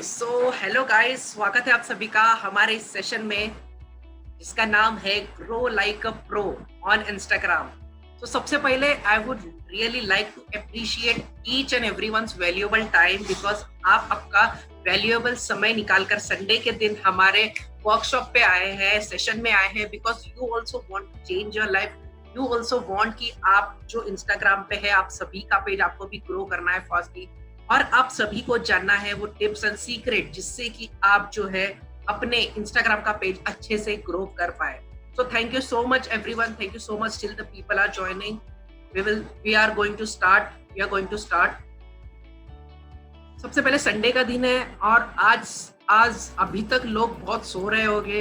So hello guys, स्वागत है आप सभी का हमारे इस सेशन में जिसका नाम है grow like a pro on Instagram. तो सबसे पहले I would really like to appreciate each and everyone's valuable time because आप आपका वैल्यूएबल समय निकालकर संडे के दिन हमारे वर्कशॉप पे आए हैं, सेशन में आए हैं because you also want to change your life. You also want कि आप जो इंस्टाग्राम पे है आप सभी का पेज आपको भी ग्रो करना है फास्टली और आप सभी को जानना है वो टिप्स एंड सीक्रेट जिससे कि आप जो है अपने इंस्टाग्राम का पेज अच्छे से ग्रो कर पाए। So thank you so much everyone, thank you so much till the people are joining. We are going to start. सबसे पहले संडे का दिन है और आज अभी तक लोग बहुत सो रहे होंगे,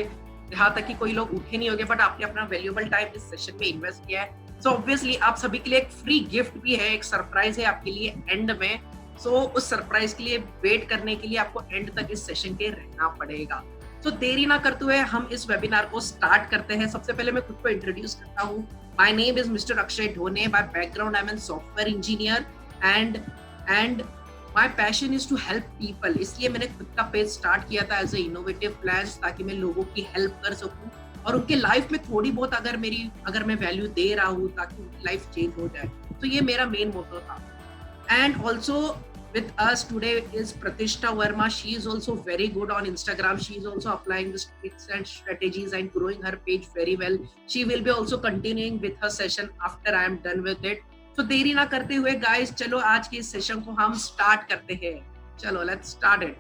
यहाँ तक कि कोई लोग उठे नहीं होंगे, बट आपने अपना वैल्यूएबल टाइम इस सेशन में इन्वेस्ट किया है। सो ऑब्वियसली आप सभी के लिए एक फ्री गिफ्ट भी है, एक सरप्राइज है आपके लिए एंड में। सो उस सरप्राइज के लिए वेट करने के लिए आपको एंड तक इस सेशन के रहना पड़ेगा। तो देरी ना करते हुए हम इस वेबिनार को स्टार्ट करते हैं। सबसे पहले मैं खुद को इंट्रोड्यूस करता हूँ। My name is mister Akshay Dhone. By background I am an software engineer and my passion is to help people. इसलिए मैंने खुद का पेज स्टार्ट किया था एज ए इनोवेटिव प्लान, ताकि मैं लोगों की हेल्प कर सकूं और उनके लाइफ में थोड़ी बहुत अगर मैं वैल्यू दे रहा हूँ ताकि उनकी लाइफ चेंज हो जाए। तो ये मेरा मेन मोटो था। And also with us today is Pratishta Verma. She is also very good on Instagram. She is also applying the tricks and strategies and growing her page very well. She will be also continuing with her session after I am done with it. So देरी ना करते हुए guys, चलो आज के इस session को हम स्टार्ट करते हैं। चलो let's start it.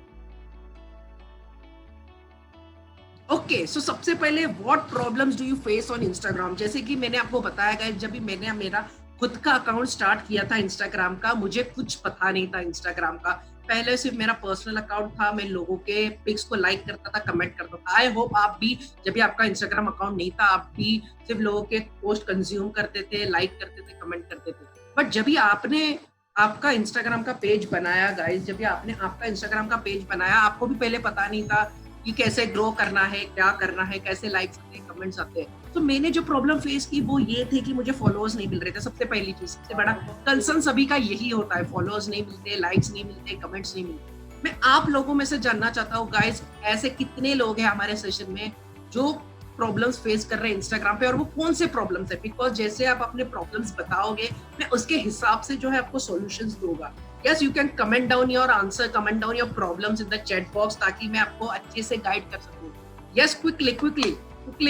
ओके, सो सबसे पहले what problems do you face on Instagram. जैसे कि मैंने आपको बताया गाइस, जब भी मैंने मेरा खुद का अकाउंट स्टार्ट किया था इंस्टाग्राम का, मुझे कुछ पता नहीं था इंस्टाग्राम का। पहले सिर्फ मेरा पर्सनल अकाउंट था, मैं लोगों के पिक्स को लाइक करता था, कमेंट करता था। आई होप आप भी, जब भी आपका इंस्टाग्राम अकाउंट नहीं था, आप भी सिर्फ लोगों के पोस्ट कंज्यूम करते थे, लाइक करते थे, कमेंट करते थे। बट जब भी आपने आपका इंस्टाग्राम का पेज बनाया गाइस, जब भी आपने आपका इंस्टाग्राम का पेज बनाया, आपको भी पहले पता नहीं था कि कैसे ग्रो करना है, क्या करना है, कैसे लाइक्स आते हैं, कमेंट्स आते हैं। तो मैंने जो प्रॉब्लम फेस की वो ये थे कि मुझे फॉलोअर्स नहीं मिल रहे थे। सबसे पहली चीज, सबसे बड़ा कंसर्न सभी का यही होता है, फॉलोअर्स नहीं मिलते, लाइक्स नहीं मिलते, कमेंट्स नहीं मिलते। मैं आप लोगों में से जानना चाहता हूँ गाइस, ऐसे कितने लोग हैं हमारे सेशन में जो प्रॉब्लम्स फेस कर रहे हैं इंस्टाग्राम पे, और वो कौन से प्रॉब्लम्स है? बिकॉज जैसे आप अपने प्रॉब्लम्स बताओगे, मैं उसके हिसाब से जो है आपको सॉल्यूशंस दूंगा। Yes, you can comment down your answer, comment down your problems in the chat box ताकि मैं आपको अच्छे से गाइड कर सकूं। Yes, quickly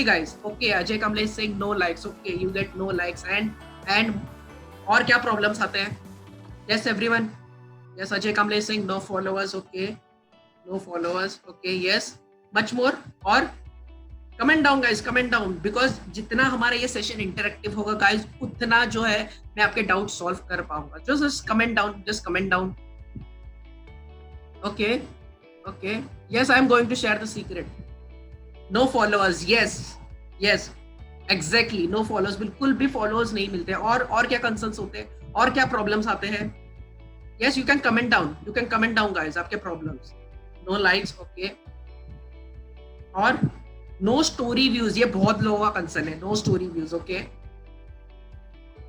guys. Okay, Ajay Kamble is saying no likes. Okay, you get no likes and और क्या problems आते हैं? Yes, everyone. Yes, Ajay Kamble is saying no followers. Okay, no followers. Okay, yes. Much more और comment down guys, comment down, because जितना हमारा ये session interactive होगा guys, उतना जो है मैं आपके डाउट सॉल्व कर पाऊंगा। Just comment down. Okay, yes, I am going to share the secret. No followers, yes, exactly, no followers, बिल्कुल भी फॉलोअर्स नहीं मिलते। और क्या कंसर्न्स होते हैं, और क्या प्रॉब्लम्स आते हैं? Yes, you can comment down guys आपके प्रॉब्लम्स। नो लाइक्स, ओके, और नो स्टोरी व्यूज, ये बहुत लोगों का कंसर्न है। No story views,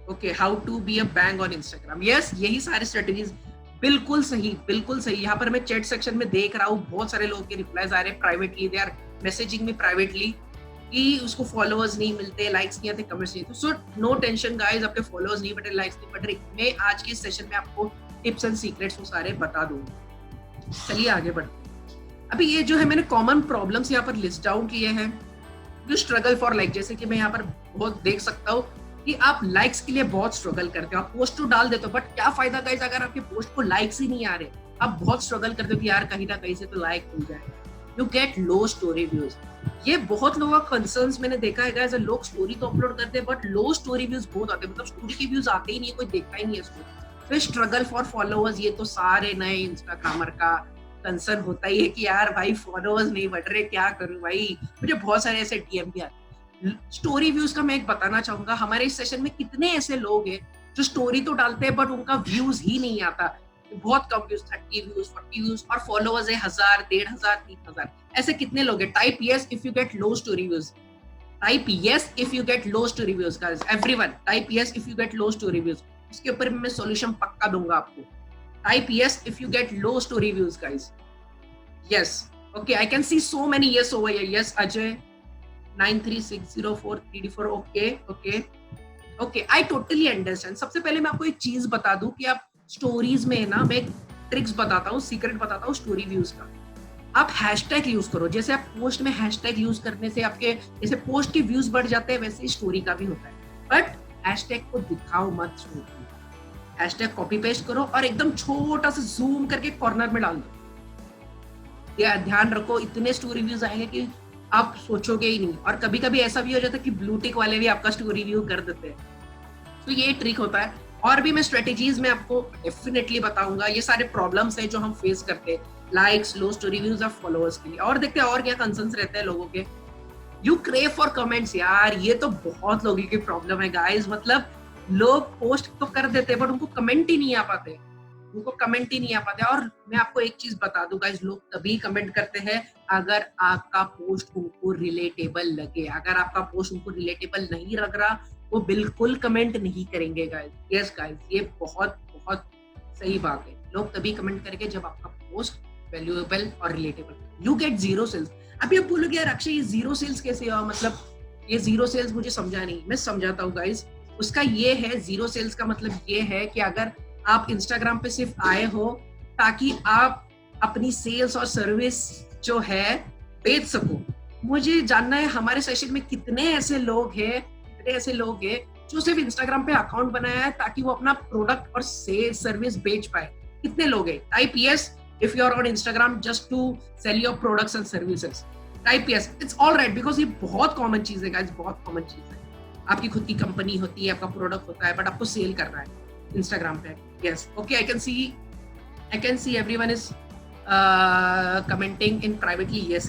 okay, how to be a bang on Instagram. Yes, यही सारे स्ट्रेटेजीज, बिल्कुल सही। यहाँ पर मैं चैट सेक्शन में देख रहा हूँ, बहुत सारे लोगों के रिप्लाईज आ रहे हैं privately, they are messaging me privately कि उसको फॉलोअर्स नहीं मिलते, लाइक्स नहीं आते, कमेंट्स नहीं आते। सो नो टेंशन गाइज, आपके फॉलोअर्स नहीं बढ़े, लाइक्स नहीं बढ़ रहे। मैं आज के सेशन में आपको टिप्स एंड सीक्रेट्स वो सारे बता दूंगा। चलिए आगे बढ़ते। अभी ये जो है मैंने कॉमन प्रॉब्लम्स यहाँ पर लिस्ट डाउन किए हैं। यू स्ट्रगल फॉर लाइक, जैसे कि मैं यहाँ पर बहुत देख सकता हूँ कि आप लाइक्स के लिए बहुत स्ट्रगल करते हो। आप पोस्ट तो डाल देते हो, बट क्या फायदा गाइस अगर आपके पोस्ट को लाइक्स ही नहीं आ रहे। आप बहुत स्ट्रगल करते हो कि यार कहीं ना कहीं से तो लाइक मिल जाए। You get low story views, ये बहुत लोगों का कंसर्न्स मैंने देखा है गाइस। लोग स्टोरी तो अपलोड करते हैं बट लो स्टोरी व्यूज बहुत आते हैं, मतलब स्टोरी के व्यूज आते ही नहीं है, कोई देखता ही नहीं है इसको। फिर स्ट्रगल फॉर फॉलोअर्स, ये तो सारे नए इंस्टाग्रामर का कंसर्न होता ही है कि यार भाई फॉलोअर्स नहीं बढ़ रहे, क्या करूं भाई। मुझे बहुत सारे ऐसे डीएम भी आते हैं। स्टोरी व्यूज का मैं एक बताना चाहूंगा, हमारे इस सेशन में कितने ऐसे लोग हैं जो स्टोरी तो डालते हैं बट उनका व्यूज ही नहीं आता। बहुत कम व्यूज, 30 व्यूज, 40 व्यूज, और फॉलोअर्स है 1000, 1500, 3000। ऐसे कितने लोग हैं? Type yes if you get low story views. Type yes if you get low story views guys, everyone type yes if you get low story views. उसके ऊपर मैं सॉल्यूशन पक्का दूंगा आपको। Type yes if you get low story views guys. Yes. Okay, I can see so many yes over here. Yes, Ajay. 9360434. Okay, okay. Okay, I totally understand. सबसे पहले मैं आपको एक चीज बता दूं कि आप स्टोरीज में ना, मैं एक ट्रिक्स बताता हूँ, सीक्रेट बताता हूँ स्टोरी व्यूज का। आप हैशटैग यूज करो। जैसे आप पोस्ट में हैशटैग यूज करने से आपके जैसे पोस्ट के व्यूज बढ़ जाते हैं, वैसे ही स्टोरी का भी होता है। बट हैशटैग को दिखाओ मत स्टोरी, हैशटैग कॉपी पेस्ट करो और एकदम छोटा सा जूम करके कॉर्नर में डाल दो। या ध्यान रखो, इतने स्टोरी व्यूज आएंगे कि आप सोचोगे ही नहीं। और कभी कभी ऐसा भी हो जाता है कि ब्लू टिक वाले भी आपका स्टोरी व्यू कर देते हैं। तो ये ट्रिक होता है। और भी मैं स्ट्रेटेजीज में आपको डेफिनेटली बताऊंगा। ये सारे प्रॉब्लम्स हैं जो हम फेस करते हैं, लाइक्स, लो स्टोरी व्यूज और फॉलोअर्स के लिए। और देखते हैं और क्या कंसर्न्स रहते हैं लोगों के। You crave for comments. यार ये तो बहुत लोगों की प्रॉब्लम है गाइस। मतलब लोग पोस्ट तो कर देते हैं बट उनको कमेंट ही नहीं आ पाते, उनको कमेंट ही नहीं आ पाते। और मैं आपको एक चीज बता दूं गाइस, लोग तभी कमेंट करते हैं अगर आपका पोस्ट उनको रिलेटेबल लगे। अगर आपका पोस्ट उनको रिलेटेबल नहीं लग रहा, वो बिल्कुल कमेंट नहीं करेंगे गाइस। यस गाइस, ये बहुत बहुत सही बात है। लोग तभी कमेंट करेंगे जब आपका पोस्ट वैल्यूएबल और relatable. You get zero sales. अभी आप बोलोगे यार अक्षय ये जीरो सेल्स कैसे हुआ, मतलब ये जीरो सेल्स मुझे समझा नहीं। मैं समझाता हूँ गाइस। उसका ये है, जीरो सेल्स का मतलब ये है कि अगर आप इंस्टाग्राम पे सिर्फ आए हो ताकि आप अपनी सेल्स और सर्विस जो है बेच सको। मुझे जानना है हमारे सेशन में कितने ऐसे लोग हैं जो सिर्फ इंस्टाग्राम पे अकाउंट बनाया है ताकि वो अपना प्रोडक्ट और सेल्स सर्विस बेच पाए। कितने लोग हैं? Type yes if you are on Instagram just to sell your products and services. Type yes, it's all right, because ये बहुत कॉमन चीज है गाइस, बहुत कॉमन चीज है। आपकी खुद की कंपनी होती है, आपका प्रोडक्ट होता है, बट आपको सेल करना है इंस्टाग्राम पे। Yes. Okay, I can see everyone is commenting in privately. Yes,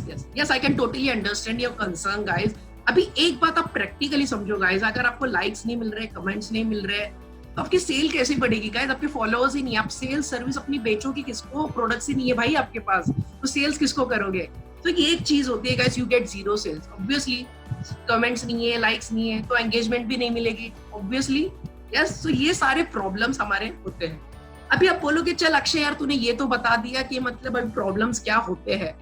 I can totally understand your concern, guys. अभी एक बात आप प्रैक्टिकली समझो गाइस, अगर आपको लाइक्स नहीं मिल रहे, कमेंट्स नहीं मिल रहे, तो आपकी सेल कैसे बढ़ेगी गाइस? आपके फॉलोअर्स ही नहीं, आप सेल्स सर्विस अपनी बेचोगे किसको? प्रोडक्ट्स ही नहीं है भाई आपके पास, तो सेल्स किसको करोगे? तो ये एक चीज होती है guys, you get zero sales. Obviously comments नहीं है, लाइक्स नहीं है, तो एंगेजमेंट भी नहीं मिलेगी ऑब्वियसली। यस, तो ये सारे प्रॉब्लम्स हमारे होते हैं। अभी आप बोलोगे चल अक्षय यार तूने ये तो बता दिया कि मतलब अभी प्रॉब्लम्स क्या होते हैं,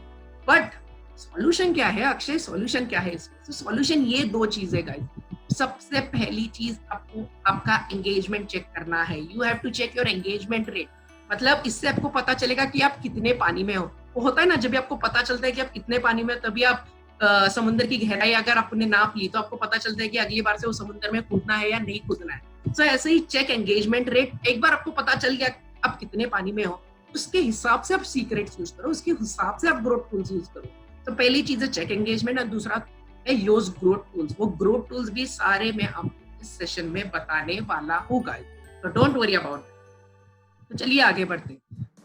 बट सॉल्यूशन क्या है अक्षय? सॉल्यूशन क्या है इसमें? तो सॉल्यूशन ये दो चीजें गाइस। सबसे पहली चीज, आपको आपका एंगेजमेंट चेक करना है। You have to check your engagement rate. मतलब इससे आपको पता चलेगा कि आप कितने पानी में हो। वो होता है ना, जब आपको पता चलता है कि आप कितने पानी में, तभी आप समुद्र की गहराई अगर आपने नाप ली तो आपको पता चलता है कि अगली बार से वो समुद्र में कूदना है या नहीं कूदना है। तो ऐसे ही चेक एंगेजमेंट रेट। एक बार आपको पता चल गया आप कितने पानी में हो, उसके हिसाब से आप सीक्रेट्स यूज करो, उसके हिसाब से आप ग्रोथ टूल्स यूज करो। तो पहली चीज है चेक एंगेजमेंट, और दूसरा है यूज ग्रोथ टूल्स। वो ग्रोथ टूल्स भी सारे मैं आपको इस सेशन में बताने वाला हूँ गाइस, तो डोंट वरी अबाउट इट। तो चलिए आगे बढ़ते।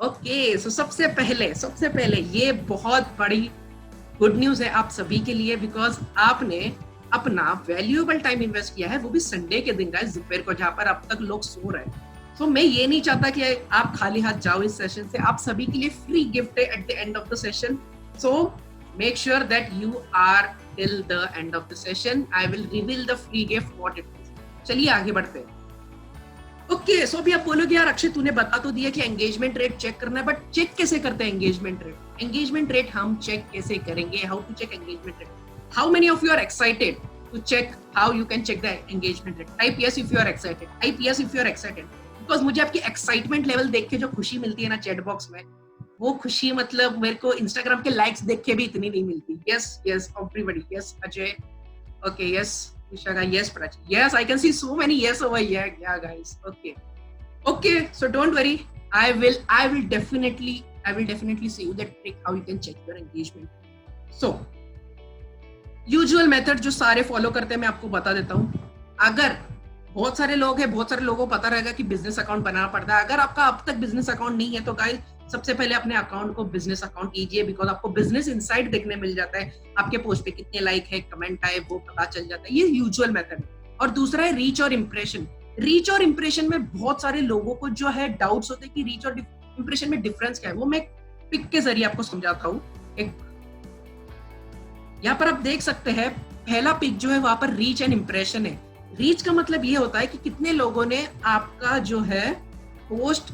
ओके, सो सबसे पहले ये बहुत बड़ी गुड न्यूज है आप सभी के लिए, बिकॉज आपने अपना वैल्यूएबल टाइम इन्वेस्ट किया है, वो भी संडे के दिन गाइस, दोपहर को, जहां पर अब तक लोग सो रहे हैं। तो मैं ये नहीं चाहता कि आप खाली हाथ जाओ इस सेशन से। आप सभी के लिए फ्री गिफ्ट है at the end of the session, so make sure that you are till the end of the session. I will reveal the free gift what it is. चलिए आगे बढ़ते हैं। ओके, सो अभी आप बोलोगे यार अक्षय तूने बता तो दिया कि एंगेजमेंट रेट चेक करना है, बट चेक कैसे करते हैं एंगेजमेंट रेट? एंगेजमेंट रेट हम चेक कैसे करेंगे? How to check engagement rate? How many of you are excited to check how you can check the engagement rate? Type yes if you are excited. Type yes if you are excited, because मुझे आपकी excitement level देख के जो खुशी मिलती है ना chat box में, वो खुशी मतलब मेरे को इंस्टाग्राम के लाइक्स देख के भी इतनी नहीं मिलती। Yes everybody, yes Ajay, okay, yes Vishaka, yes Prachi, yes, I can see so many yes over here. Yeah guys, okay, so don't worry, I will definitely see you that trick how you can check your engagement. So usual method जो सारे follow करते हैं मैं आपको बता देता हूँ। अगर बहुत सारे लोग हैं, बहुत सारे लोगों को पता रहेगा कि बिजनेस अकाउंट बनाना पड़ता है। अगर आपका अब तक बिजनेस अकाउंट नहीं है तो गाइस सबसे पहले अपने अकाउंट को बिजनेस अकाउंट कीजिए, बिकॉज आपको बिजनेस इनसाइट देखने मिल जाता है। आपके पोस्ट पे कितने लाइक है, कमेंट आए, वो पता चल जाता है। ये यूजुअल मेथड है। और दूसरा है रीच और इंप्रेशन। रीच और इंप्रेशन में बहुत सारे लोगों को जो है डाउट्स होते हैं कि रीच और इंप्रेशन में डिफरेंस क्या है। वो मैं पिक के जरिए आपको समझाता हूँ। एक यहाँ पर आप देख सकते हैं, पहला पिक जो है वहां पर रीच एंड इंप्रेशन है। रीच का मतलब ये होता है कि कितने लोगों ने आपका जो है पोस्ट,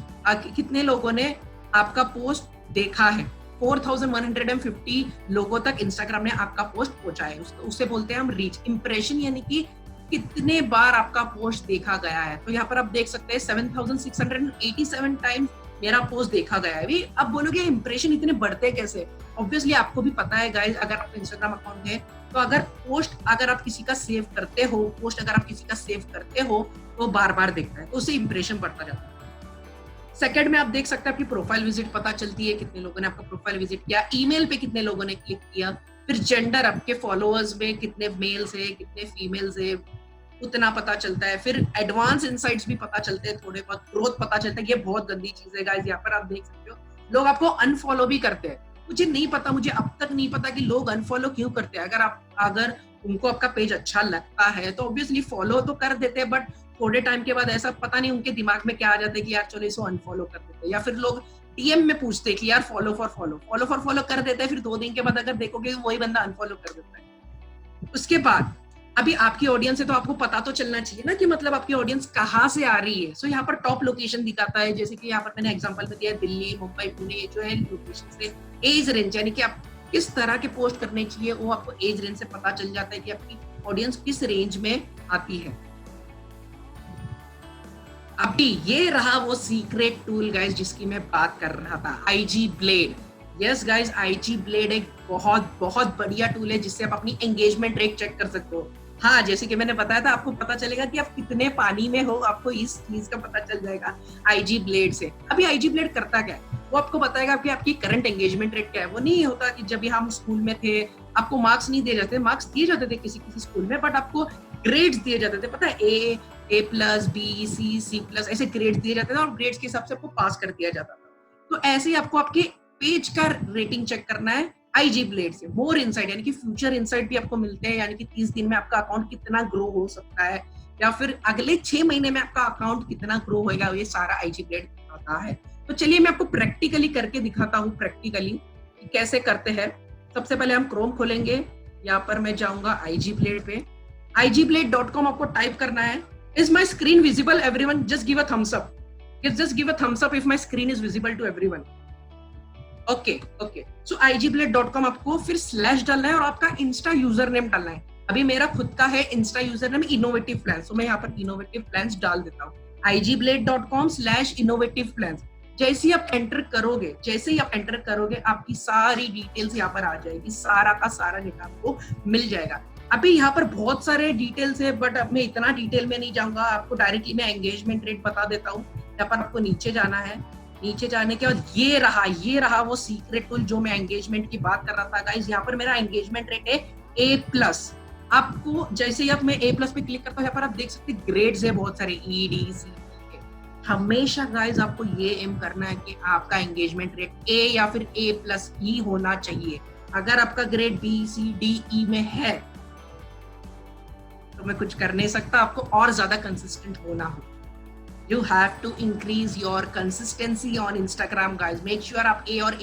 कितने लोगों ने आपका पोस्ट देखा है। 4150 लोगों तक इंस्टाग्राम ने आपका पोस्ट पहुंचा है। उसे बोलते हैं हम रीच। इंप्रेशन यानी कि कितने बार आपका पोस्ट देखा गया है। तो यहाँ पर आप देख सकते हैं 7687 टाइम्स मेरा पोस्ट देखा गया है। अभी अब बोलोगे इंप्रेशन इतने बढ़ते कैसे? ऑब्वियसली आपको भी पता है गाइस, अगर आपका इंस्टाग्राम अकाउंट है तो अगर आप किसी का सेव करते हो तो बार बार देखता है, तो उससे इंप्रेशन बढ़ता जाता है। सेकंड में आप देख सकते हैं आपकी प्रोफाइल विजिट पता चलती है, कितने लोगों ने आपका प्रोफाइल विजिट किया, ईमेल पे कितने लोगों ने क्लिक किया, फिर जेंडर आपके फॉलोअर्स में कितने मेल्स है कितने फीमेल्स है उतना पता चलता है। फिर एडवांस इनसाइट्स भी पता चलते हैं, थोड़े बहुत ग्रोथ पता चलता है। ये बहुत गंदी चीज है गाइस, यहाँ पर आप देख सकते हो लोग आपको अनफॉलो भी करते हैं। मुझे अब तक नहीं पता कि लोग अनफॉलो क्यों करते हैं। अगर उनको आपका पेज अच्छा लगता है तो ऑब्वियसली फॉलो तो कर देते हैं, बट थोड़े टाइम के बाद ऐसा पता नहीं उनके दिमाग में क्या आ जाता है कि यार चलो इसको अनफॉलो कर देते हैं। या फिर लोग डीएम में पूछते हैं कि यार फॉलो फॉर फॉलो कर देते हैं, फिर 2 दिन के बाद अगर देखोगे वही बंदा अनफॉलो कर देता है। उसके बाद अभी आपकी ऑडियंस है तो आपको पता तो चलना चाहिए ना कि मतलब आपकी ऑडियंस कहाँ से आ रही है। सो यहाँ पर टॉप लोकेशन दिखाता है, जैसे कि यहाँ पर मैंने एग्जांपल में दिया दिल्ली, मुंबई, पुणे, जो है लोकेशन से। एज रेंज यानी कि आप किस तरह के पोस्ट करने चाहिए वो आपको एज रेंज से पता चल जाता है कि आपकी ऑडियंस किस रेंज में आती है। अभी ये रहा वो सीक्रेट टूल गाइस जिसकी मैं बात कर रहा था, IG blade. Yes guys, IG blade एक बहुत बहुत बढ़िया टूल है जिससे आप अपनी एंगेजमेंट रेट चेक कर सकते हो। हाँ, जैसे कि मैंने बताया था, आपको पता चलेगा कि आप कितने पानी में हो, आपको इस चीज का पता चल जाएगा IG ब्लेड से। अभी IG ब्लेड करता क्या है, वो आपको बताएगा कि आपकी करंट एंगेजमेंट रेट क्या है। वो नहीं होता कि जब हम स्कूल में थे आपको मार्क्स नहीं दिए जाते, मार्क्स दिए जाते थे किसी किसी स्कूल में, बट आपको ग्रेड्स दिए जाते थे, पता है A+, B, C+, ऐसे ग्रेड्स दिए जाते थे और ग्रेड्स के हिसाब से आपको पास कर दिया जाता था। तो ऐसे ही आपको आपके पेज का रेटिंग चेक करना है IG ब्लेड से। मोर इनसाइट यानी कि फ्यूचर इनसाइट भी आपको मिलते हैं, यानी कि 30 दिन में आपका अकाउंट कितना ग्रो हो सकता है या फिर अगले 6 महीने में आपका अकाउंट कितना ग्रो होगा, ये सारा IG ब्लेड बताता है। तो चलिए मैं आपको प्रैक्टिकली करके दिखाता हूँ, प्रैक्टिकली कैसे करते हैं। सबसे पहले हम क्रोम खोलेंगे, यहाँ पर मैं जाऊंगा IG ब्लेड पे। igblade.com आपको टाइप करना है। Is my screen visible everyone? Just give a thumbs up. Just give a thumbs up if my screen is visible to everyone. Okay. So igblade.com आपको फिर स्लैश डालना है और आपका इंस्टा यूजर नेम डालना है। अभी मेरा खुद का है Insta user name innovative plans, तो मैं यहाँ पर इनोवेटिव प्लान्स डाल देता हूँ। igblade.com/innovative plans। जैसे ही आप एंटर करोगे आपकी सारी डिटेल्स यहाँ पर आ जाएगी, सारा का सारा डेटा आपको मिल जाएगा। अभी यहाँ पर बहुत सारे डिटेल्स है, बट अब मैं इतना डिटेल में नहीं जाऊंगा, आपको डायरेक्टली मैं एंगेजमेंट रेट बता देता हूँ। यहाँ पर आपको नीचे जाना है, नीचे जाने के बाद ये रहा वो सीक्रेट टूल जो मैं एंगेजमेंट की बात कर रहा था गाइस। यहाँ पर मेरा एंगेजमेंट रेट है A+। आपको जैसे ही मैं A+ पे क्लिक करता हूँ, यहाँ पर आप देख सकते हैं ग्रेड्स है बहुत सारे ED, C। हमेशा गाइस आपको ये एम करना है कि आपका एंगेजमेंट रेट A या फिर A+ ही होना चाहिए। अगर आपका grade B, C, D, E में है तो मैं कुछ कर नहीं सकता, आपको और ज्यादा कंसिस्टेंट होना हो। You have to increase your consistency on Instagram guys. Make sure आप A और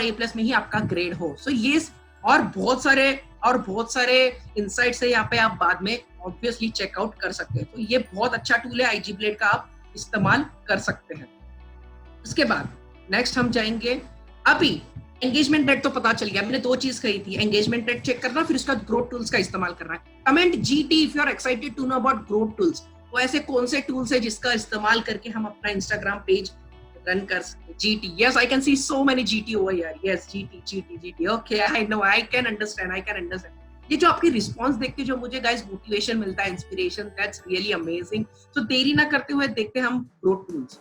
A+ में ही आपका ग्रेड हो। So ये और बहुत सारे इंसाइट्स है यहाँ पे, आप बाद में ऑब्वियसली चेकआउट कर सकते हैं। तो ये बहुत अच्छा टूल है IG ब्लेड का, आप इस्तेमाल कर सकते हैं। उसके बाद नेक्स्ट हम जाएंगे, अभी एंगेजमेंट रेट तो पता चल गया, मैंने 2 चीज कही थी, एंगेजमेंट रेट चेक करना, फिर उसका ग्रोथ टूल्स का इस्तेमाल करना है। Comment GT if you are excited to know about growth tools. वो ऐसे कौन से टूल्स है जिसका इस्तेमाल करके हम अपना इंस्टाग्राम पेज रन कर सकते हैं। GT, yes I can see so many GT over here. Yes, GT. Okay, I know, I can understand. ये जो आपकी रिस्पॉन्स देख के जो मुझे गाइस मोटिवेशन मिलता है, इंस्पिरेशन, दैट्स रियली अमेजिंग। तो देरी ना करते हुए देखते हैं हम ग्रोथ टूल्स।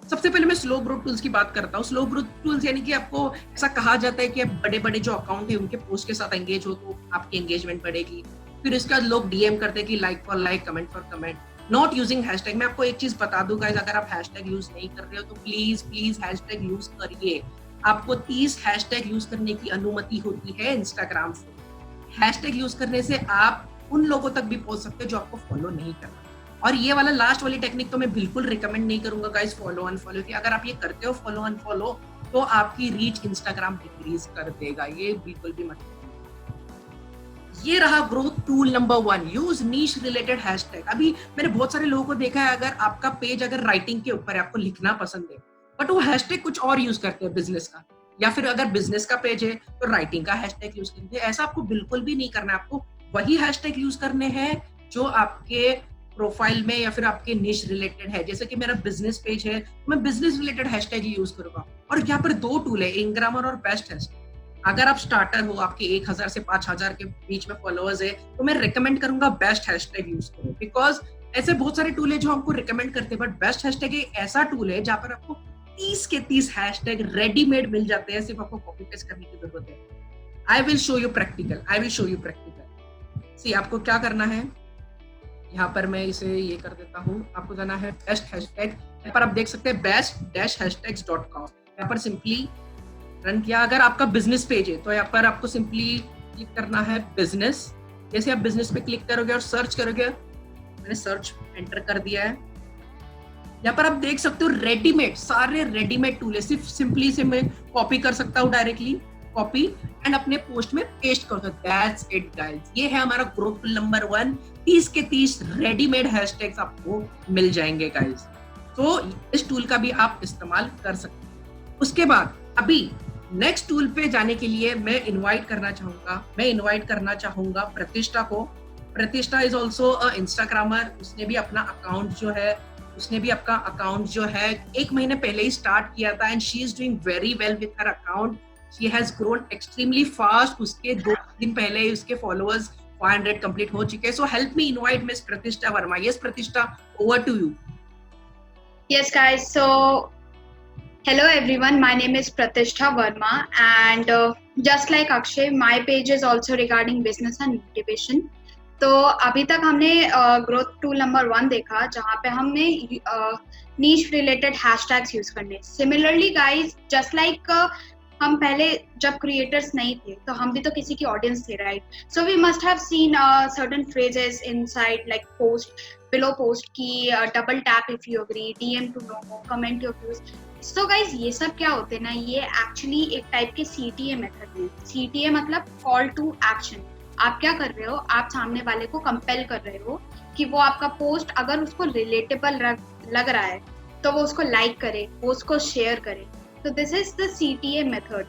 सबसे पहले मैं स्लो ग्रोथ टूल्स की बात करता हूँ। स्लो ग्रोथ टूल्स यानी कि आपको ऐसा कहा जाता है कि बड़े जो अकाउंट है उनके पोस्ट के साथ एंगेज हो तो आपकी एंगेजमेंट बढ़ेगी। फिर इसका लोग DM करते हैं कि like for like, comment for comment, not using hashtag. मैं आपको एक चीज बता दूं गाइस, अगर आप हैशटैग यूज नहीं कर रहे हो तो प्लीज हैशटैग यूज करिए। आपको 30 हैशटैग यूज करने की अनुमति होती है इंस्टाग्राम से। हैशटैग यूज करने से आप उन लोगों तक भी पहुंच सकते हो जो आपको फॉलो नहीं करना। और ये वाला लास्ट वाली टेक्निक तो मैं बिल्कुल रिकमेंड नहीं करूंगा गाइस, फॉलो अनफॉलो की। अगर आप ये करते हो फॉलो अनफॉलो तो आपकी रीच इंस्टाग्राम डिक्रीज कर देगा, ये बिल्कुल भी मत। ये रहा ग्रोथ टूल नंबर 1, यूज नीश रिलेटेड हैशटैग। अभी मैंने बहुत सारे लोगों को देखा है, अगर आपका पेज अगर राइटिंग के ऊपर है, आपको लिखना पसंद है, बट वो हैशटैग कुछ और यूज करते हैं बिजनेस का, या फिर अगर बिजनेस का पेज है तो राइटिंग का हैशटैग यूज करते हैं। ऐसा आपको बिल्कुल भी नहीं करना है, आपको वही हैशटैग यूज करने हैं जो आपके प्रोफाइल में या फिर आपके निश रिलेटेड है। जैसे कि मेरा बिजनेस पेज है, मैं बिजनेस रिलेटेड हैशटैग ही यूज करूंगा। और यहाँ पर 2 टूल है, इंग्रामर और बेस्ट हैशटैग। अगर आप स्टार्टर हो, आपके 1000 से 5000 के बीच में फॉलोअर्स है, तो मैं रिकमेंड करूंगा बेस्ट हैशटैग यूज करो, बिकॉज ऐसे बहुत सारे टूल है जो हमको रिकमेंड करते हैं, बट बेस्ट हैशटैग एक ऐसा टूल है जहां पर आपको 30 के 30 हैशटैग रेडीमेड मिल जाते हैं, सिर्फ आपको कॉपी पेस्ट करने की जरूरत है। I will show you practical. See आपको क्या करना है, यहाँ पर मैं इसे ये कर देता हूँ, आपको जाना है बेस्ट हैशटैग। यहाँ पर आप देख सकते हैं best-hashtags.com। यहाँ पर सिंपली रन किया। अगर आपका बिजनेस पेज है तो यहाँ पर आपको सिंपली क्लिक करना है बिजनेस। जैसे आप बिजनेस पे क्लिक करोगे और सर्च करोगे, मैंने सर्च एंटर कर दिया है। यहाँ पर आप देख सकते हो रेडीमेड, सारे रेडीमेड टूल है, सिर्फ सिंपली से मैं कॉपी कर सकता हूँ, डायरेक्टली कॉपी एंड अपने पोस्ट में पेस्ट कर सकता हूँ। दैट्स इट गाइस, ये है हमारा ग्रोथ टूल नंबर 1। 30 के 30 रेडीमेड हैशटैग्स आपको मिल जाएंगे गाइस, तो इस टूल का भी आप इस्तेमाल कर सकते हैं। उसके बाद अभी नेक्स्ट टूल पे जाने के लिए मैं इनवाइट करना चाहूंगा प्रतिष्ठा को। प्रतिष्ठा इज ऑल्सो अ इंस्टाग्रामर। उसने भी अपना अकाउंट जो है 1 महीने पहले ही स्टार्ट किया था, and she is doing very well with her account. She has grown extremely fast. उसके 2 दिन पहले ही उसके फॉलोअर्स 500 कंप्लीट हो चुके हैं। So help me invite miss Pratishtha Verma. Yes Pratishtha, over to you. Yes, guys. So, hello everyone. My name is Pratishtha Verma, and just like Akshay, my page is also regarding business and motivation. तो अभी तक हमने growth tool number 1 देखा, जहाँ पे हमने नीश related hashtags use करने। Similarly guys, just like हम पहले जब क्रिएटर्स नहीं थे तो हम भी तो किसी की ऑडियंस थे, right? So we must have seen certain phrases inside like post, below post की double tap if you agree, DM to know more, comment your views. So guys, ये सब क्या होते हैं ना, ये एक्चुअली एक टाइप के सीटीए मेथड है। सीटीए मतलब कॉल टू एक्शन। आप क्या कर रहे हो, आप सामने वाले को कंपेल कर रहे हो कि वो आपका पोस्ट अगर उसको रिलेटेबल लग रहा है तो वो उसको लाइक करे, वो उसको शेयर करे। तो this is the CTA method.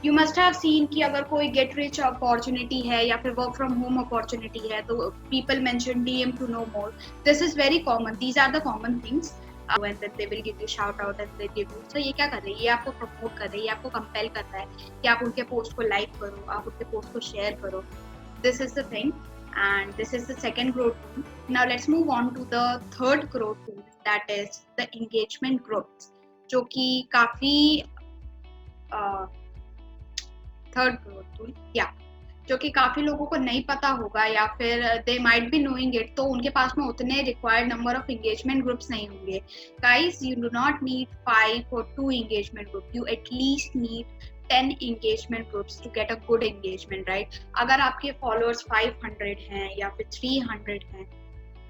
You must have scene कि अगर कोई गेट रिच अपॉर्चुनिटी है या फिर वर्क फ्रॉम होम अपॉर्चुनिटी है तो people mention DM to know more. This is very common, these are the common things when that they will give you shout out and they give you। so ये क्या कर रहे हैं, ये आपको promote कर रहे हैं, ये आपको कंपेल कर रहा है कि आप उनके पोस्ट को लाइक करो, आप उनके पोस्ट को शेयर करो। This is the thing, and this is the second growth tool. Now let's move on to the third growth tool, that is the engagement groups, जो कि काफी third growth tool, जो कि काफी लोगों को नहीं पता होगा, या फिर they might be knowing it, तो उनके पास में उतने required number of engagement groups नहीं होंगे। Guys, you do not need 5 or 2 engagement groups. You at least need 10 engagement groups to get a good engagement, right? अगर आपके followers 500 हैं या फिर 300 हैं,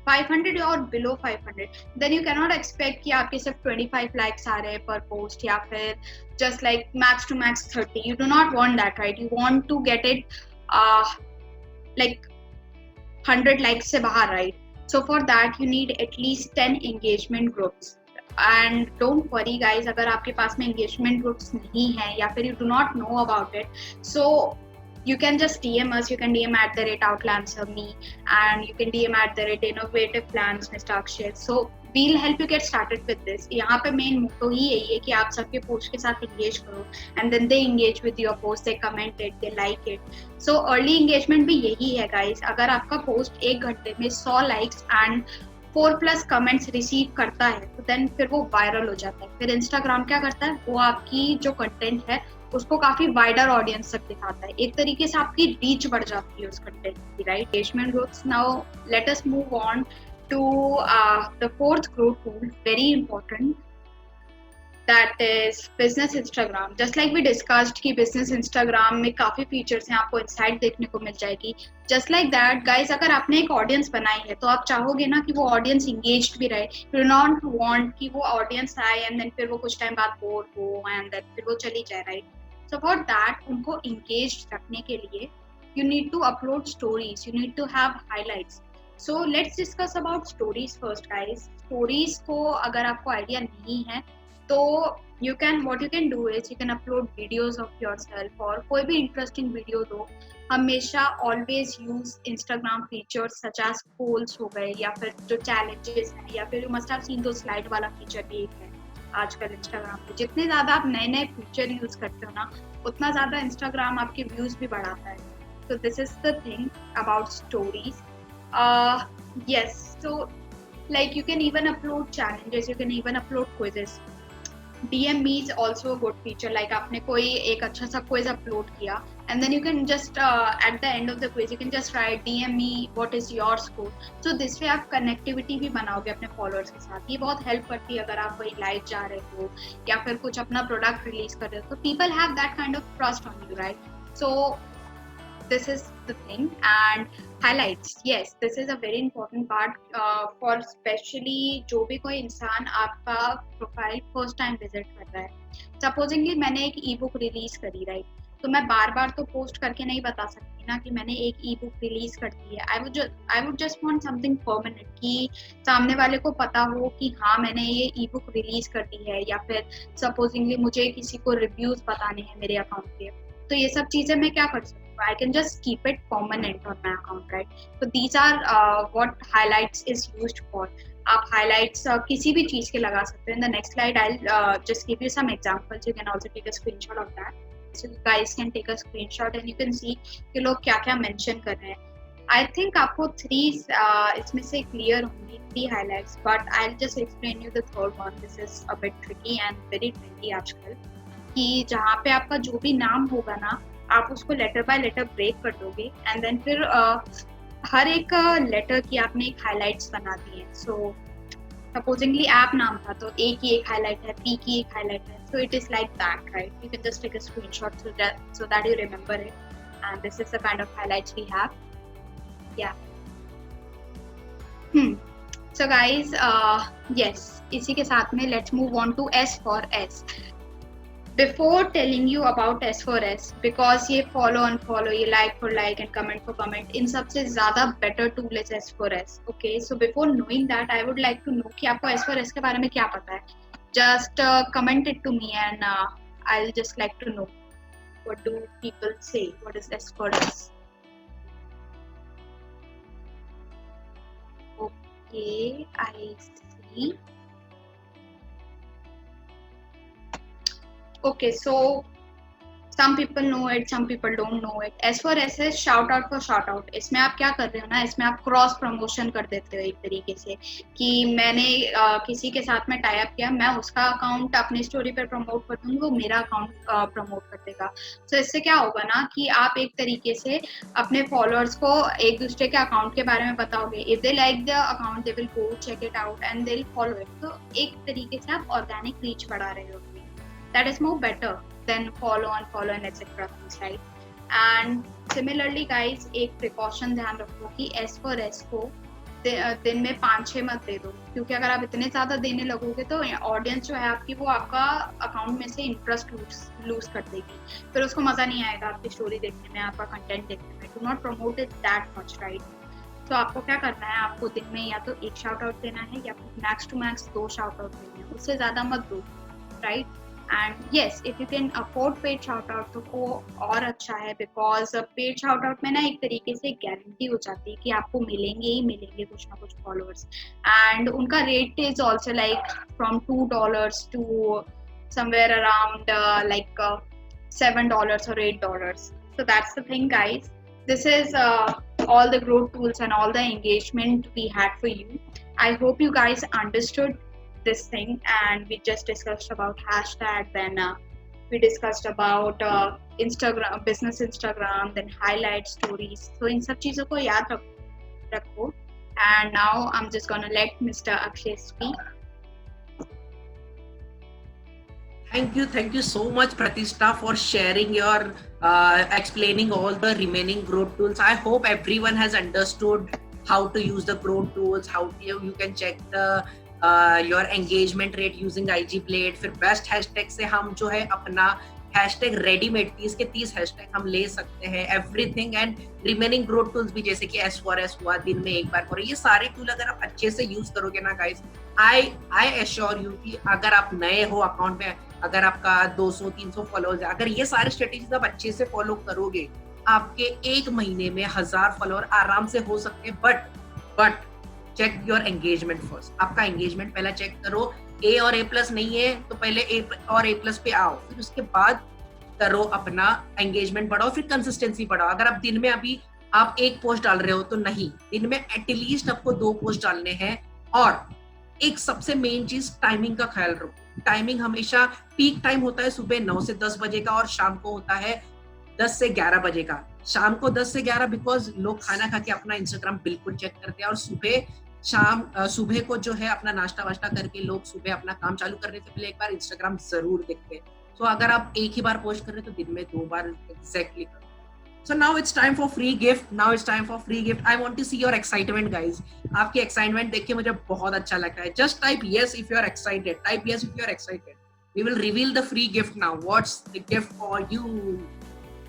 500 और below 500, then you cannot expect कि आपके सिर्फ 25 likes आ रहे हैं per post, या फिर just like max to max 30. You do not want that, right? You want to get it like 100 likes से बाहर, right? So for that you need at least 10 engagement groups. And don't worry guys, अगर आपके पास में engagement groups नहीं है या फिर you do not know about it, so you can just DM us. You can DM @outlancerme, and you can DM @innovative plans Mr. Akshay. So we'll help you get started with this. यहाँ पे main motto ही यही है कि आप सबके post के साथ engage करो, and then they engage with your post, they comment it, they like it. So early engagement भी यही है guys। अगर आपका पोस्ट 1 घंटे में 100 likes and 4+ कमेंट्स रिसीव करता है तो देन फिर वो वायरल हो जाता है। फिर इंस्टाग्राम क्या करता है, वो आपकी जो कंटेंट है उसको काफी वाइडर ऑडियंस तक दिखाता है। एक तरीके से आपकी रीच बढ़ जाती है उस कंटेंट की, right? Engagement growth. Now let us move on to the fourth growth tool, very important, that is business Instagram. Just like we discussed कि business Instagram में काफी फीचर्स हैं, आपको इनसाइट देखने को मिल जाएगी। Just like that guys, अगर आपने एक ऑडियंस बनाई है तो आप चाहोगे ना कि वो ऑडियंस इंगेज्ड भी रहे। You do not want कि वो ऑडियंस आए एंड देन फिर वो कुछ टाइम बाद बोर हो एंड देन फिर वो चली जाए, राइट? So for that, उनको engaged रखने के लिए you need to upload stories, you need to have highlights. So let's discuss about stories first guys. Stories को अगर आपको आइडिया नहीं है तो what you can do is you can upload videos of yourself, और कोई भी interesting वीडियो दो. हमेशा always use Instagram features such as polls हो गए, या फिर जो challenges हैं, या फिर you must have seen those slide वाला feature भी एक है आजकल Instagram पे. जितने ज्यादा आप नए नए फीचर यूज करते हो ना, उतना ज्यादा Instagram आपके व्यूज भी बढ़ाता है. So this is the thing about stories. Yes, so like you can even upload challenges, you can even upload quizzes. DM me is also a good feature. Like आपने कोई एक अच्छा सा quiz upload किया, and then you can just at the end of the quiz you can just write DM me what is your score. So this way आप connectivity भी बनाओगे अपने followers के साथ. ये बहुत help करती है अगर आप कोई live जा रहे हो या फिर कुछ अपना product release कर रहे हो. तो people have that kind of trust on you, right? So this is the thing. And highlights, yes, this is a very important part for especially जो भी कोई इंसान आपका प्रोफाइल फर्स्ट टाइम विजिट कर रहा है. सपोजिंगली मैंने एक ई बुक रिलीज करी, राइट, तो मैं बार बार तो पोस्ट करके नहीं बता सकती ना कि मैंने एक ई बुक रिलीज कर दी है. I would just want something permanent, कि सामने वाले को पता हो कि हाँ मैंने ये ई बुक रिलीज कर दी है, या फिर सपोजिंगली मुझे किसी को रिव्यूज बताने हैं मेरे अकाउंट के. तो ये सब चीजें मैं क्या कर सकती हूँ, I can just keep it permanent on my account, right? So these are what highlights is used for. आप highlights किसी भी चीज के लगा सकते हैं. In the next slide I'll just give you some examples. You can also take a screenshot of that. So you guys can take a screenshot and you can see कि लोग क्या क्या mention कर रहे हैं. I think आपको इसमें से clear होंगी 3 highlights, but I'll just explain you the third one. This is a bit tricky and very trendy आजकल, कि जहाँ पे आपका जो भी नाम होगा ना, आप उसको लेटर बाय लेटर ब्रेक कर दोगे, एंड देन फिर हर एक लेटर की आपने एक हाईलाइट्स बना दी है. सो सपोजिंगली ऐप नाम था तो ए की एक हाईलाइट है, पी की एक हाईलाइट है. So it is like that, right? You can just take a screenshot so that you remember it, and this is the kind of highlights we have. Yeah. So guys, yes, इसी के साथ में let's move on to S for S. Before telling you about S for S, because ये follow unfollow, ये like for like and comment for comment, इन सबसे ज़्यादा better tool is S for S. Okay, so before knowing that, I would like to know कि आपको S for S के बारे में क्या पता है. Just comment it to me and I'll just like to know what do people say. What is S for S? Okay, I see. Okay, so some people know it, some people don't know it. S for S is shout out for shout out. इसमें आप क्या कर रहे हो ना, इसमें आप cross promotion कर देते हो एक तरीके से, कि मैंने किसी के साथ में टाई अप किया, मैं उसका अकाउंट अपनी स्टोरी पर प्रमोट कर दूंगी, वो मेरा अकाउंट प्रमोट कर देगा. तो इससे क्या होगा ना कि आप एक तरीके से अपने फॉलोअर्स को एक दूसरे के अकाउंट के बारे में बताओगे. If they like the account they will go check it out and they will follow it. तो एक तरीके से आप ऑर्गेनिक रीच बढ़ा रहे हो. That is more better than follow and etc. things, right? And similarly guys, एक precaution ध्यान रखो कि S for S को दिन में 5-6 मत दे दो, क्योंकि अगर आप इतने ज्यादा देने लगोगे तो ऑडियंस जो है आपकी, वो आपका अकाउंट में से इंटरेस्ट लूज कर देगी. फिर उसको मजा नहीं आएगा आपकी स्टोरी देखने में, आपका कंटेंट देखने में. Do not promote it that much, right? तो आपको क्या करना है, आपको दिन में या तो एक शाउट आउट देना है या फिर max to max 2 shout out देने हैं, उससे ज्यादा मत दो, right? And yes, if you can afford paid shout out तो वो और अच्छा है, because paid shout out में ना एक तरीके से गारंटी हो जाती है कि आपको मिलेंगे ही मिलेंगे कुछ ना कुछ फॉलोअर्स. एंड उनका rate is also like from $2 to somewhere around like $7 or $8. So that's the thing, guys. This is all the growth tools and all the engagement we had for you. I hope you guys understood this thing, and we just discussed about hashtag, then we discussed about Instagram, business Instagram, then highlight stories. So in सब चीजों को याद रखो. And now I'm just gonna let Mr. Akshay speak. Thank you so much, Pratishtha, for sharing your explaining all the remaining growth tools. I hope everyone has understood how to use the growth tools, how you can check the your engagement rate using IG Blade. फिर best hashtag से हम जो है अपना hashtag readymade 30 के 30 hashtag हम ले सकते हैं, everything and remaining growth tools भी जैसे कि S4S हुआ, दिन में एक बार करो, ये सारे टूल अगर आप अच्छे से यूज करोगे ना गाइस, आई एश्योर यू कि अगर आप नए हो अकाउंट में, अगर आपका 200-300 फॉलोअर्स है, अगर ये सारे स्ट्रेटेजीज आप अच्छे से फॉलो करोगे, आपके एक महीने में 1000 फॉलोअर आराम से हो सकते हैं। But check your engagement first. आपका एंगेजमेंट पहला चेक करो। A और A+ नहीं है तो पहले A और A+ पे आओ, फिर उसके बाद करो अपना एंगेजमेंट बढ़ाओ, फिर कंसिस्टेंसी बढ़ाओ। अगर आप दिन में अभी आप एक पोस्ट डाल रहे हो तो नहीं, दिन में एटलीस्ट आपको 2 पोस्ट डालने हैं। और एक सबसे मेन चीज, टाइमिंग का ख्याल रखो। टाइमिंग हमेशा पीक टाइम होता है सुबह 9 से 10 बजे का, और शाम को होता है 10 से 11 बजे का। शाम को 10 से 11 बिकॉज लोग खाना खा के अपना इंस्टाग्राम बिल्कुल चेक करते हैं, और सुबह को जो है अपना नाश्ता वाश्ता करके लोग सुबह अपना काम चालू करने से पहले एक बार इंस्टाग्राम जरूर देखते हैं। तो अगर आप एक ही बार पोस्ट कर रहे हैं तो दिन में 2 बार एग्जैक्टली करो। So now it's time for free gift. I want to see your excitement, guys. आपकी excitement देख के मुझे बहुत अच्छा लगता है. Just type yes if you are excited. We will reveal the free gift now. What's the gift for you?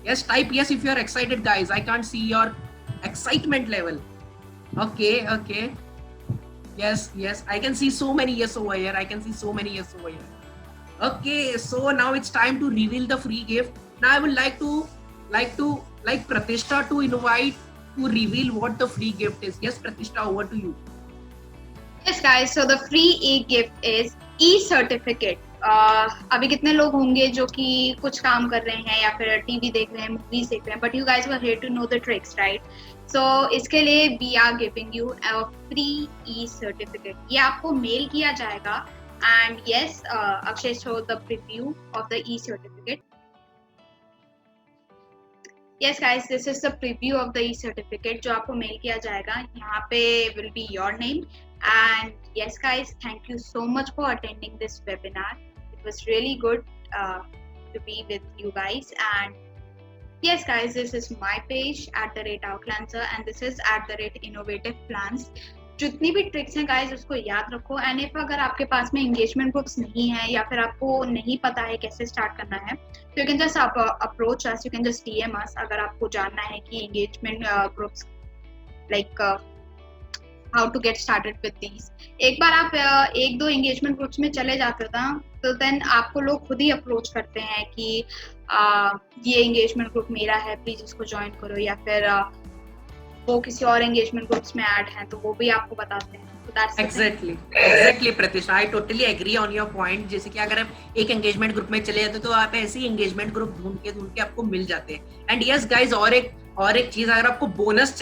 Yes, type yes if you are excited, guys. I can't see your excitement level. Okay. Yes. I can see so many yes over here. Okay, so now it's time to reveal the free gift. Now I would like Pratishtha to invite to reveal what the free gift is. Yes, Pratishtha, over to you. Yes, guys. So the free e-gift is e-certificate. अभी कितने लोग होंगे जो कि कुछ काम कर रहे हैं या फिर टीवी देख रहे हैं, मूवीज देख रहे हैं, but you guys were here to know the tricks, right? So इसके लिए we are giving you a free e-certificate. ये आपको मेल किया जाएगा. And yes, Akshay showed the preview of the e-certificate. Yes guys, this is the preview of the e-certificate जो आपको mail किया जाएगा. यहाँ पे will be your name. And yes guys, thank you so much for attending this webinar. It was really good to be with you guys. And yes guys, this is my page @outlancer and this is @innovativeplans. जितनी भी tricks हैं guys उसको याद रखो. And if अगर आपके पास में engagement groups नहीं है या फिर आपको नहीं पता है कैसे स्टार्ट करना है, तो you can just approach us, you can just DM us अगर आपको जानना है कि engagement groups like how to get started with these. एक बार आप 1-2 एंगेजमेंट ग्रुप्स में चले जाते हो ना, तो देन आपको लोग खुद ही अप्रोच करते हैं कि ये एंगेजमेंट ग्रुप मेरा है, प्लीज इसको ज्वाइन करो, या फिर वो किसी और एंगेजमेंट ग्रुप्स में ऐड हैं तो वो भी आपको बताते हैं. Exactly, Pratisha. I totally agree on your point. जैसे कि अगर आप एक एंगेजमेंट ग्रुप में चले जाते हो तो आप ऐसे ही एंगेजमेंट ग्रुप ढूंढ के आपको मिल जाते हैं. एंड यस गाइज, और एक चीज, अगर आपको बोनस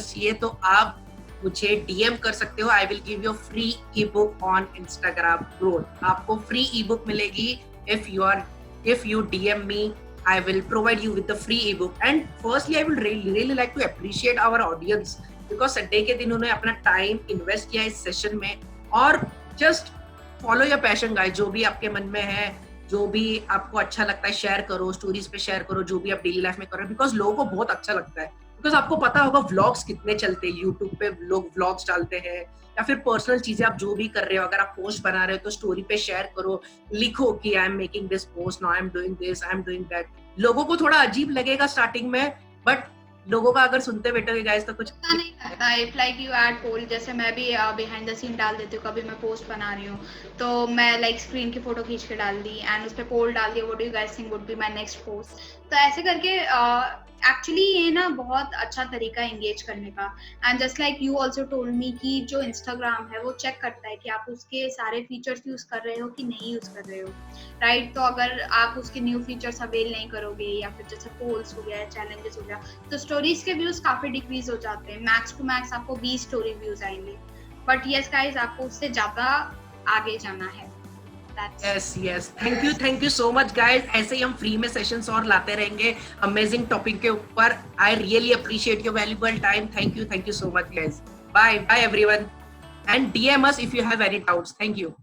चाहिए तो आप मुझे डीएम कर सकते हो. I will give you free E book on Instagram growth. आपको फ्री ई बुक मिलेगी if you DM me. I will provide you with the free ebook. And firstly, I will really like to appreciate our audience because Sunday के दिन उन्होंने अपना time invest किया इस session में. और just follow your passion guys. जो भी आपके मन में है, जो भी आपको अच्छा लगता है शेयर करो, स्टोरीज पे शेयर करो, जो भी आप डेली लाइफ में कर रहे हो, बिकॉज लोगों को बहुत अच्छा लगता है. बिकॉज आपको पता होगा व्लॉग्स कितने चलते हैं, यूट्यूब पे लोग व्लॉग्स डालते हैं, या फिर पर्सनल चीजें आप जो भी कर रहे हो, अगर आप पोस्ट बना रहे हो तो स्टोरी पे शेयर करो, लिखो कि I am making this post, now I am doing this, I am doing that. लोगों को थोड़ा अजीब लगेगा स्टार्टिंग में, बट लोगों का अगर सुनते बैठोगे गाइस तो कुछ नहीं करता. इफ लाइक यू ऐड पोल, जैसे मैं भी बिहाइंड द सीन डाल देती हूँ, कभी मैं पोस्ट बना रही हूँ तो मैं लाइक स्क्रीन की फोटो खींच के डाल दी एंड उस पर पोल डाल दिया, what do you guys think would be my next post. तो ऐसे करके एक्चुअली ये ना बहुत अच्छा तरीका है एंगेज करने का. And just like you also told me कि जो इंस्टाग्राम है वो चेक करता है कि आप उसके सारे फीचर्स यूज कर रहे हो कि नहीं यूज कर रहे हो, राइट? तो अगर आप उसके न्यू फीचर्स अवेल नहीं करोगे या फिर जैसे पोल्स हो गया, चैलेंजेस हो गया, तो स्टोरीज के व्यूज काफी डिक्रीज हो जाते हैं. मैक्स टू मैक्स आपको 20 स्टोरी व्यूज आएंगे. बट यस गाइस, आपको उससे ज्यादा आगे जाना है. Yes. Thank you so much guys. ऐसे ही हम फ्री में सेशंस और लाते रहेंगे अमेजिंग टॉपिक के ऊपर. I really appreciate your valuable time. Thank you so much guys. Bye everyone. And DM us if you have any doubts. Thank you.